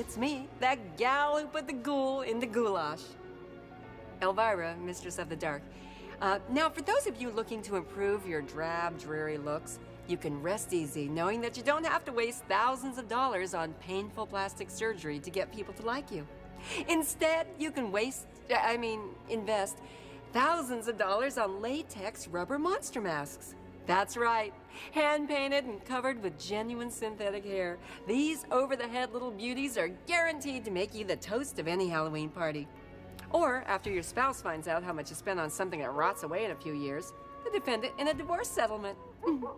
it's me, that gal who put the ghoul in the goulash. Elvira, Mistress of the Dark. Now, for those of you looking to improve your drab, dreary looks, you can rest easy knowing that you don't have to waste thousands of dollars on painful plastic surgery to get people to like you. Instead, you can invest thousands of dollars on latex rubber monster masks. That's right, hand-painted and covered with genuine synthetic hair. These over-the-head little beauties are guaranteed to make you the toast of any Halloween party. Or, after your spouse finds out how much you spent on something that rots away in a few years, the defendant in a divorce settlement. For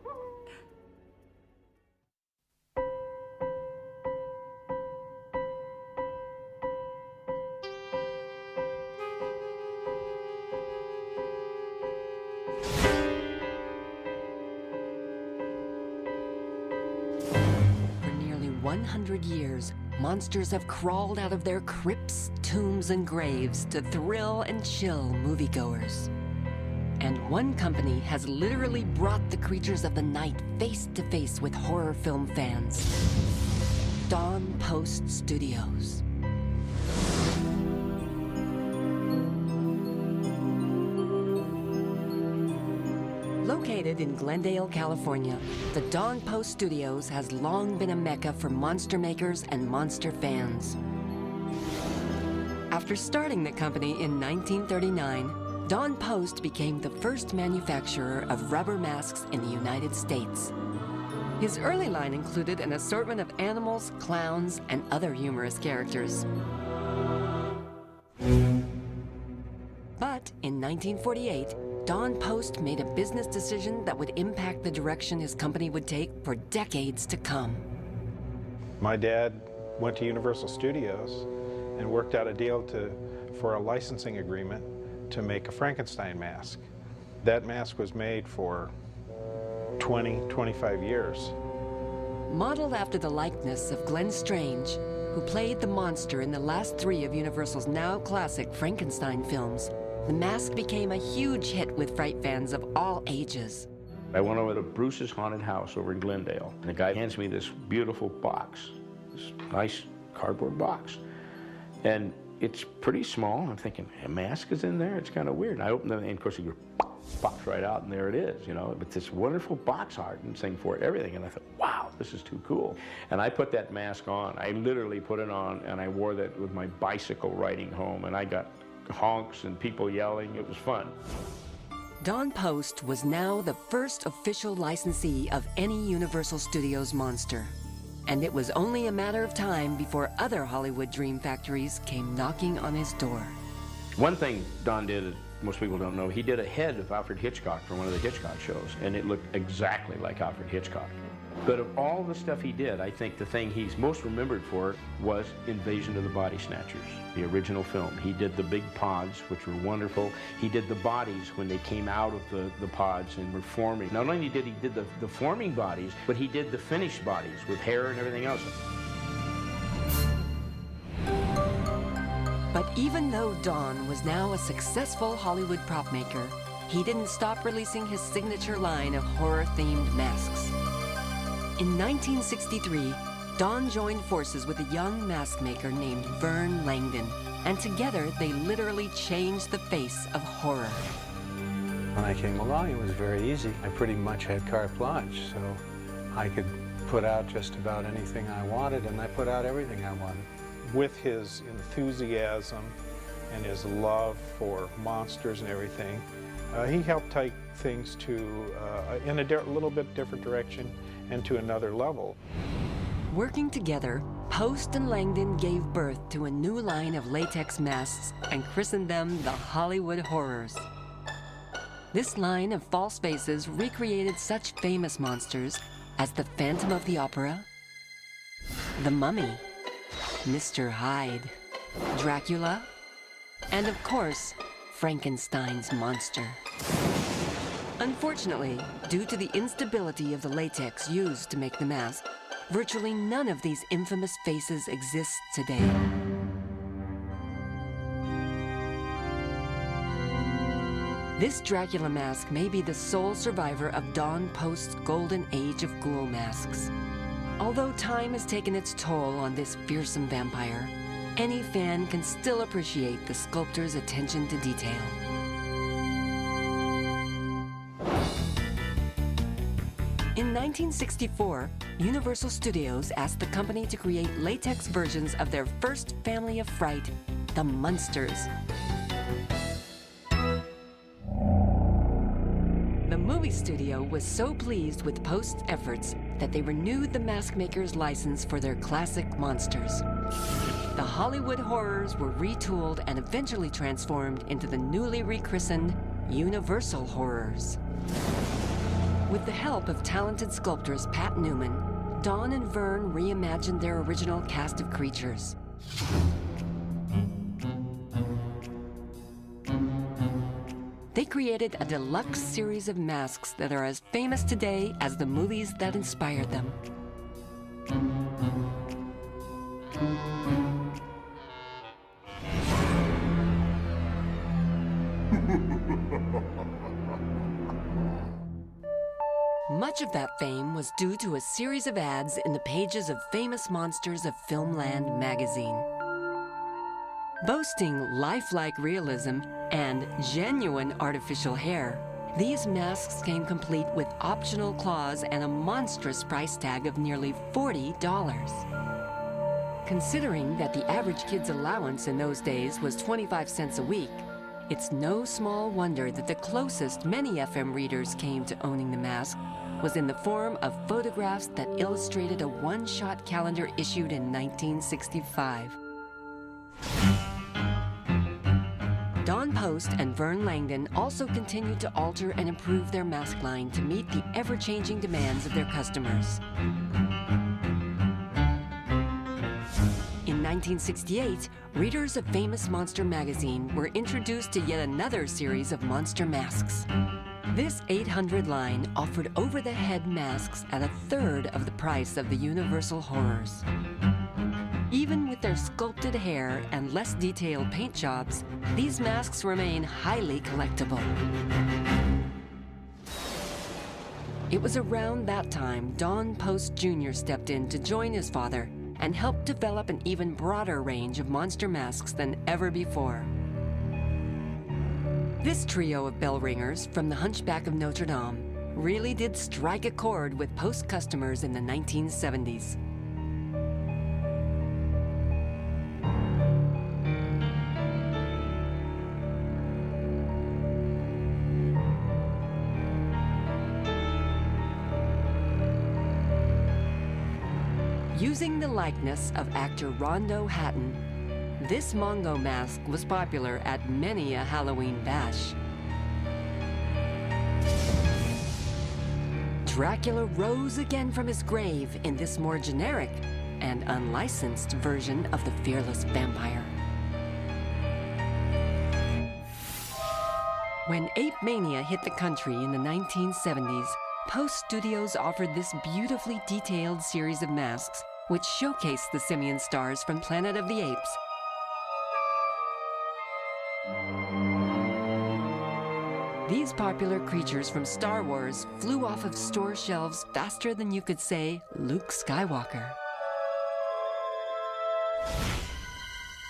nearly 100 years, monsters have crawled out of their crypts, tombs, and graves to thrill and chill moviegoers. And one company has literally brought the creatures of the night face to face with horror film fans. Dawn Post Studios. Located in Glendale, California, the Dawn Post Studios has long been a mecca for monster makers and monster fans. After starting the company in 1939, Dawn Post became the first manufacturer of rubber masks in the United States. His early line included an assortment of animals, clowns, and other humorous characters. But in 1948, Dawn Post made a business decision that would impact the direction his company would take for decades to come. My dad went to Universal Studios and worked out a deal for a licensing agreement to make a Frankenstein mask. That mask was made for 25 years. Modeled after the likeness of Glenn Strange, who played the monster in the last 3 of Universal's now classic Frankenstein films, the mask became a huge hit with fright fans of all ages. I went over to Bruce's haunted house over in Glendale, and the guy hands me this beautiful box, this nice cardboard box. And it's pretty small. I'm thinking, a mask is in there? It's kind of weird. And I opened it, and of course, it pops right out, and there it is, you know. But this wonderful box art and thing for it, everything. And I thought, wow, this is too cool. And I put that mask on. I literally put it on, and I wore that with my bicycle riding home, and I got honks and people yelling. It was fun. Dawn Post was now the first official licensee of any Universal Studios monster. And it was only a matter of time before other Hollywood dream factories came knocking on his door. One thing Don did that most people don't know, he did a head of Alfred Hitchcock for one of the Hitchcock shows, and it looked exactly like Alfred Hitchcock. But of all the stuff he did, I think the thing he's most remembered for was Invasion of the Body Snatchers, the original film. He did the big pods, which were wonderful. He did the bodies when they came out of the pods and were forming. Not only did he did the forming bodies, but he did the finished bodies with hair and everything else. But even though Dawn was now a successful Hollywood prop maker, he didn't stop releasing his signature line of horror-themed masks. In 1963, Dawn joined forces with a young mask maker named Vern Langdon, and together they literally changed the face of horror. When I came along, it was very easy. I pretty much had carte blanche, so I could put out just about anything I wanted, and I put out everything I wanted. With his enthusiasm and his love for monsters and everything, he helped take things to in a little bit different direction and to another level. Working together, Post and Langdon gave birth to a new line of latex masks and christened them the Hollywood Horrors. This line of false faces recreated such famous monsters as the Phantom of the Opera, the Mummy, Mr. Hyde, Dracula, and of course, Frankenstein's monster. Unfortunately, due to the instability of the latex used to make the mask, virtually none of these infamous faces exist today. This Dracula mask may be the sole survivor of Dawn Post's golden age of ghoul masks. Although time has taken its toll on this fearsome vampire, any fan can still appreciate the sculptor's attention to detail. In 1964, Universal Studios asked the company to create latex versions of their first family of fright, the Munsters. The movie studio was so pleased with Post's efforts that they renewed the mask maker's license for their classic monsters. The Hollywood horrors were retooled and eventually transformed into the newly rechristened Universal Horrors. With the help of talented sculptors Pat Newman, Don and Vern reimagined their original cast of creatures. They created a deluxe series of masks that are as famous today as the movies that inspired them. Much of that fame was due to a series of ads in the pages of famous monsters of Filmland magazine. Boasting lifelike realism and genuine artificial hair, these masks came complete with optional claws and a monstrous price tag of nearly $40. Considering that the average kid's allowance in those days was 25 cents a week, it's no small wonder that the closest many FM readers came to owning the mask was in the form of photographs that illustrated a one-shot calendar issued in 1965. Don Post and Vern Langdon also continued to alter and improve their mask line to meet the ever-changing demands of their customers. In 1968, readers of Famous Monster magazine were introduced to yet another series of monster masks. This 800 line offered over-the-head masks at a third of the price of the Universal Horrors. Even with their sculpted hair and less detailed paint jobs, these masks remain highly collectible. It was around that time Don Post Jr. stepped in to join his father and helped develop an even broader range of monster masks than ever before. This trio of bell ringers from The Hunchback of Notre Dame really did strike a chord with Post customers in the 1970s. Using the likeness of actor Rondo Hatton, this Mongo mask was popular at many a Halloween bash. Dracula rose again from his grave in this more generic and unlicensed version of the fearless vampire. When Ape Mania hit the country in the 1970s, Post Studios offered this beautifully detailed series of masks which showcased the simian stars from Planet of the Apes. These popular creatures from Star Wars flew off of store shelves faster than you could say Luke Skywalker.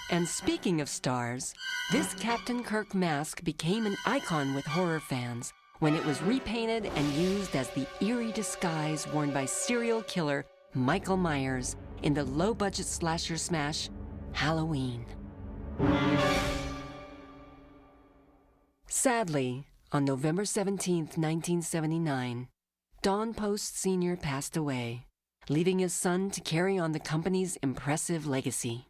And speaking of stars, this Captain Kirk mask became an icon with horror fans when it was repainted and used as the eerie disguise worn by serial killer Michael Myers in the low-budget slasher smash Halloween. Sadly, on November 17, 1979, Don Post Sr. passed away, leaving his son to carry on the company's impressive legacy.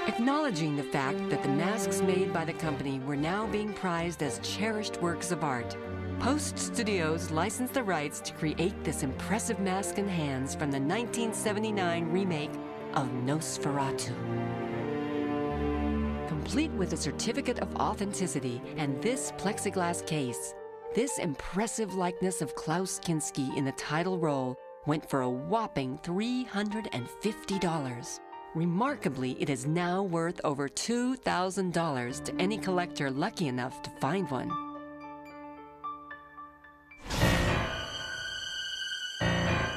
Acknowledging the fact that the masks made by the company were now being prized as cherished works of art, Post Studios licensed the rights to create this impressive mask and hands from the 1979 remake of Nosferatu. Complete with a certificate of authenticity and this plexiglass case, this impressive likeness of Klaus Kinski in the title role went for a whopping $350. Remarkably, it is now worth over $2,000 to any collector lucky enough to find one.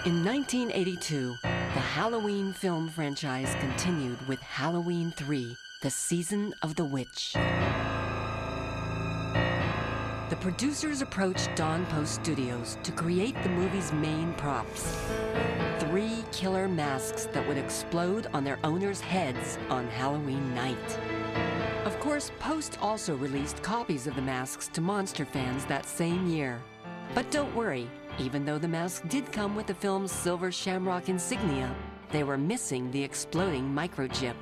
In 1982, the Halloween film franchise continued with Halloween 3, The Season of the Witch. The producers approached Dawn Post Studios to create the movie's main props. 3 killer masks that would explode on their owners' heads on Halloween night. Of course, Post also released copies of the masks to monster fans that same year. But don't worry, even though the masks did come with the film's silver shamrock insignia, they were missing the exploding microchip.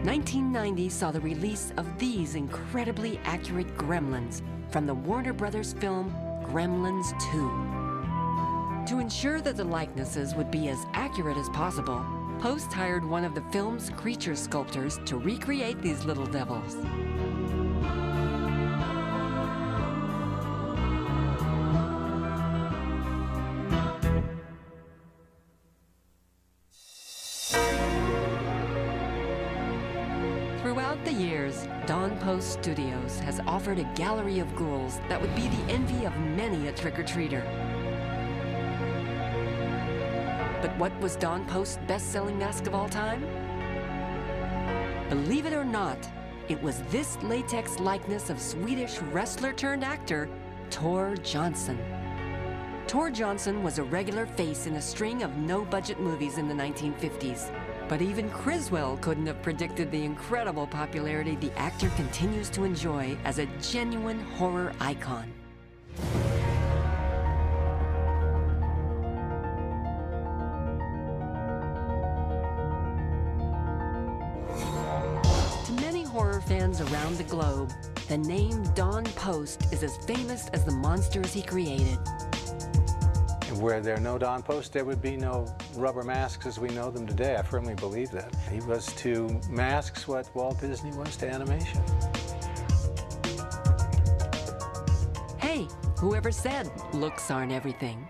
1990 saw the release of these incredibly accurate gremlins from the Warner Brothers film Gremlins 2. To ensure that the likenesses would be as accurate as possible, Post hired one of the film's creature sculptors to recreate these little devils. Throughout the years, Dawn Post Studios has offered a gallery of ghouls that would be the envy of many a trick-or-treater. But what was Dawn Post's best-selling mask of all time? Believe it or not, it was this latex likeness of Swedish wrestler-turned-actor Tor Johnson. Tor Johnson was a regular face in a string of no-budget movies in the 1950s. But even Criswell couldn't have predicted the incredible popularity the actor continues to enjoy as a genuine horror icon. To many horror fans around the globe, the name Dawn Post is as famous as the monsters he created. Where there are no Dawn Post, there would be no rubber masks as we know them today. I firmly believe that. He was to masks what Walt Disney was to animation. Hey, whoever said looks aren't everything?